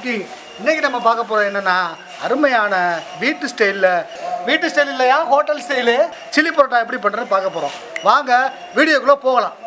Cooking. இன்றைக்கி நம்ம பார்க்க போகிறோம் என்னென்னா அருமையான வீட்டு ஸ்டைல் இல்லையா ஹோட்டல் ஸ்டைலு சில்லி பரோட்டா எப்படி பண்ணுறது பார்க்க போகிறோம். வாங்க வீடியோக்குள்ளே போகலாம்.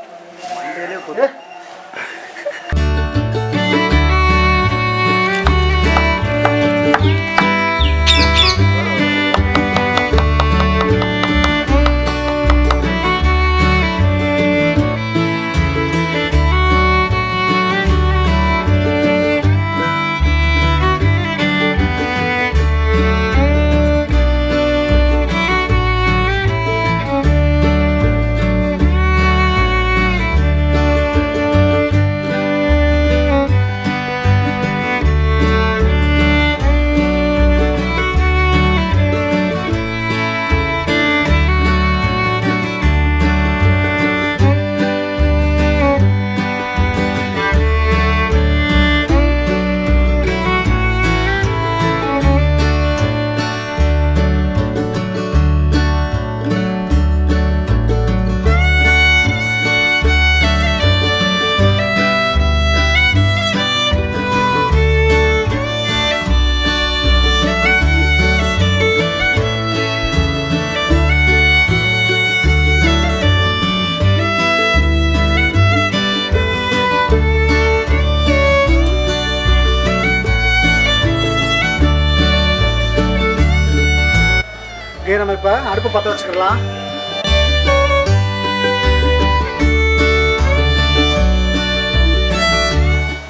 நம்ம இப்போ அடுப்பு பற்ற வச்சுக்கலாம்.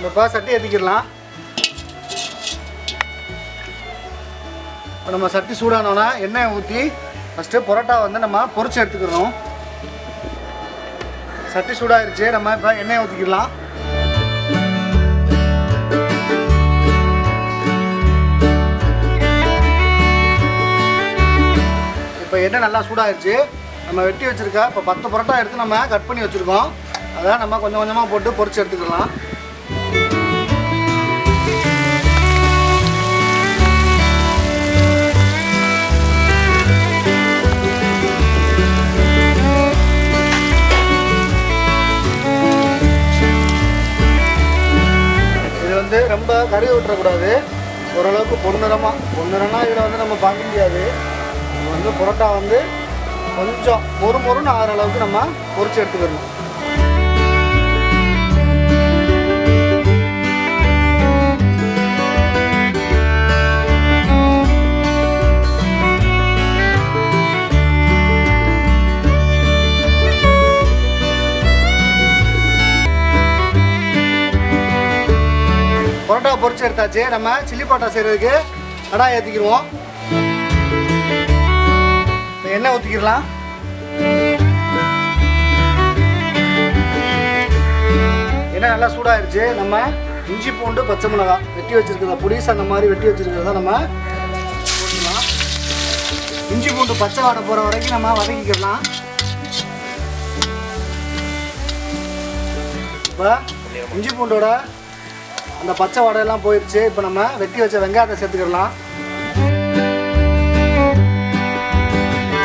இப்போ சட்டி ஏற்றிக்கிடலாம். இப்போ நம்ம சட்டி சூடானோன்னா எண்ணெய் ஊற்றி ஃபஸ்ட்டு பரோட்டா வந்து நம்ம பொரிச்சு எடுத்துக்கிறோம். சட்டி சூடாகிடுச்சு. நம்ம இப்போ எண்ணெயை ஊற்றிக்கிடலாம். இப்போ எண்ணெய் நல்லா சூடாகிடுச்சு. நம்ம வெட்டி வச்சுருக்க இப்போ 10 பரோட்டா எடுத்து நம்ம கட் பண்ணி வச்சுருக்கோம். அதான் நம்ம கொஞ்சம் கொஞ்சமாக போட்டு பொரிச்சு எடுத்துக்கலாம். இது வந்து ரொம்ப கறி விட்டுறக்கூடாது. ஓரளவுக்கு பொன்னிறம்னா இதில் வந்து நம்ம பார்க்க முடியாது. வந்து பரோட்டா வந்து கொஞ்சம் மொறுன்னு ஆகிற அளவுக்கு நம்ம பொரிச்சு எடுத்துக்கணும். பரோட்டா பொரிச்சு எடுத்தாச்சு. நம்ம சில்லி பரோட்டா செய்கிறதுக்கு கடாய் ஏற்றிக்கிடுவோம். எண்ணெய் ஊற்றிக்கிடலாம். எண்ணெய் நல்லா சூடாகிடுச்சு. நம்ம இஞ்சி பூண்டு பச்சை மிளகாய் வெட்டி வச்சுருக்கிறத புடிஸ் அந்த மாதிரி வெட்டி வச்சுருக்கிறத நம்ம போட்டுக்கலாம். இஞ்சி பூண்டு பச்சை வாடை போகிற வரைக்கும் நம்ம வதக்கிக்கிடலாம். இப்போ இஞ்சி பூண்டோட அந்த பச்சை வாடையெல்லாம் போயிடுச்சு. இப்போ நம்ம வெட்டி வச்ச வெங்காயத்தை சேர்த்துக்கிடலாம்.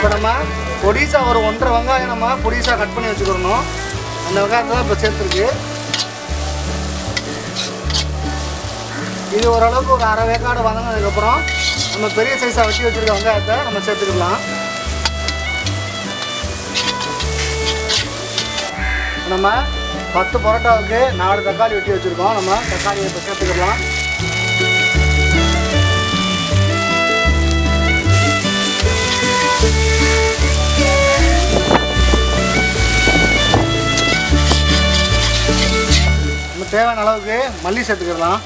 இப்போ நம்ம பொடிசாக ஒரு 1.5 வெங்காயம் நம்ம பொடிசாக கட் பண்ணி வச்சுக்கிறணும். அந்த வெங்காயத்தை தான் இப்போ சேர்த்துருக்கு. இது ஓரளவுக்கு ஒரு அரை வேக்காடு வதங்கினதுக்கப்புறம் நம்ம பெரிய சைஸாக வெட்டி வச்சுருக்க வெங்காயத்தை நம்ம சேர்த்துக்கலாம். நம்ம 10 பரோட்டாவுக்கு 4 தக்காளி வெட்டி வச்சுருக்கோம். நம்ம தக்காளியை இப்போ சேர்த்துக்கலாம். தேவையான அளவுக்கு மல்லி சேர்த்துக்கிடலாம்.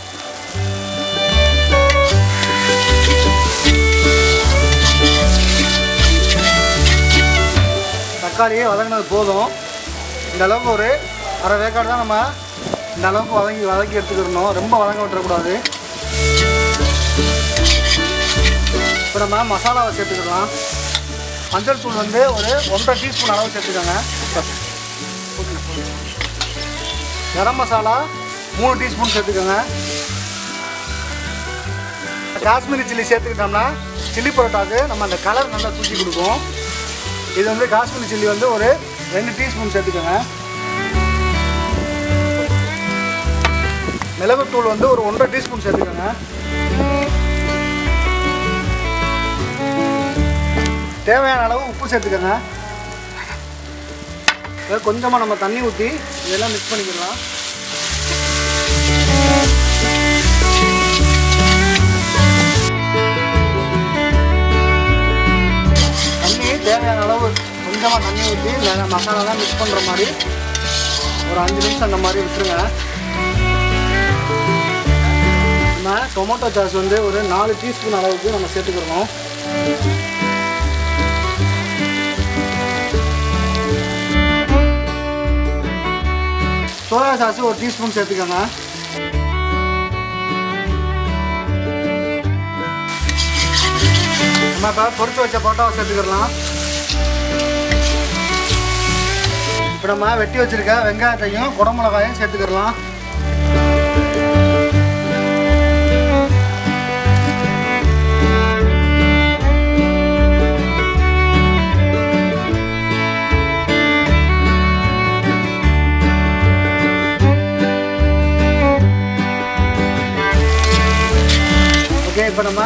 தக்காளியே வதங்கினது போதும். இந்த அளவுக்கு ஒரு அரை வேக்காடு தான் நம்ம இந்த அளவுக்கு வதக்கி எடுத்துக்கிடணும். ரொம்ப வதங்க விட்டுறக்கூடாது. இப்போ நம்ம மசாலாவை சேர்த்துக்கிடலாம். மஞ்சள் தூள் வந்து ஒரு 1.5 டீஸ்பூன் அளவு சேர்த்துக்கோங்க. கரம் மசாலா 3 டீஸ்பூன் சேர்த்துக்கோங்க. காஷ்மீரி சில்லி சேர்த்துக்கிட்டோம்னா சில்லி பரோட்டாவுக்கு நம்ம அந்த கலர் நல்லா தூக்கி கொடுக்கும். இது வந்து காஷ்மீரி சில்லி வந்து ஒரு 2 டீஸ்பூன் சேர்த்துக்கோங்க. மிளகுத்தூள் வந்து ஒரு 1.5 டீஸ்பூன் சேர்த்துக்கோங்க. தேவையான அளவு உப்பு சேர்த்துக்கோங்க. கொஞ்சமாக நம்ம தண்ணி ஊற்றி இதெல்லாம் மிக்ஸ் பண்ணிக்கலாம். தண்ணி தேவையான அளவு கொஞ்சமாக தண்ணி ஊற்றி மசாலாலாம் மிக்ஸ் பண்ணுற மாதிரி ஒரு 5 நிமிஷம் அந்த மாதிரி விட்டுருங்க. நம்ம டொமேட்டோ சாஸ் வந்து ஒரு 4 டீஸ்பூன் அளவுக்கு நம்ம சேர்த்துக்கிறோம். சோயா சாஸ் ஒரு டீஸ்பூன் சேர்த்துக்கோங்க. நம்ம இப்போ பொரிச்சு வச்ச பரோட்டாவை சேர்த்துக்கலாம். இப்போ நம்ம வெட்டி வச்சுருக்க வெங்காயத்தையும் குடமிளகாயும் சேர்த்துக்கலாம். ஓகே, இப்போ நம்ம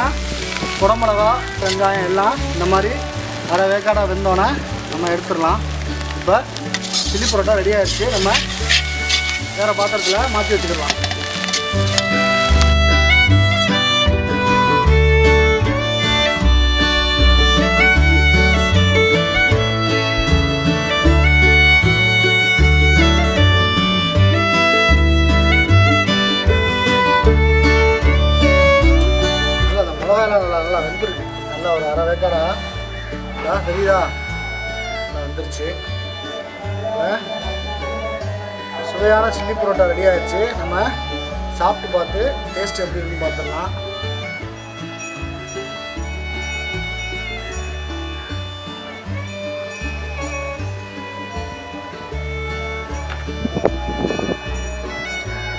குடமிளகா வெங்காயம் எல்லாம் இந்த மாதிரி அரை வேக்காடாக வெந்தோன்னே நம்ம எடுத்துடலாம். இப்போ சில்லி பரோட்டா ரெடி ஆகிடுச்சு. நம்ம வேறு பாத்திரத்தில் மாற்றி வச்சுக்கலாம். நல்லா வெந்திருக்கு. நல்லா ஒரு அரை வேக்காடா தெரியுதா, நல்லா வந்துருச்சு. சுவையான சில்லி பரோட்டா ரெடி ஆகிடுச்சு. நம்ம சாப்பிட்டு பார்த்து டேஸ்ட் எப்படி இருக்குன்னு பார்த்துடலாம்.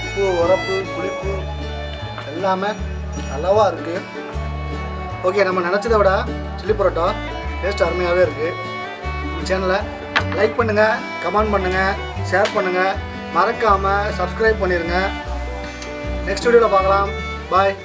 உப்பு, உரப்பு, புளிப்பு எல்லாமே அளவாக இருக்குது. ஓகே, நம்ம நினச்சதை விட சில்லி பரோட்டா டேஸ்ட் அருமையாகவே இருக்குது. நம்ம சேனலை லைக் பண்ணுங்கள், கமெண்ட் பண்ணுங்கள், ஷேர் பண்ணுங்கள், மறக்காமல் சப்ஸ்கிரைப் பண்ணிடுங்க. நெக்ஸ்ட் வீடியோவில் பார்க்கலாம். பாய்.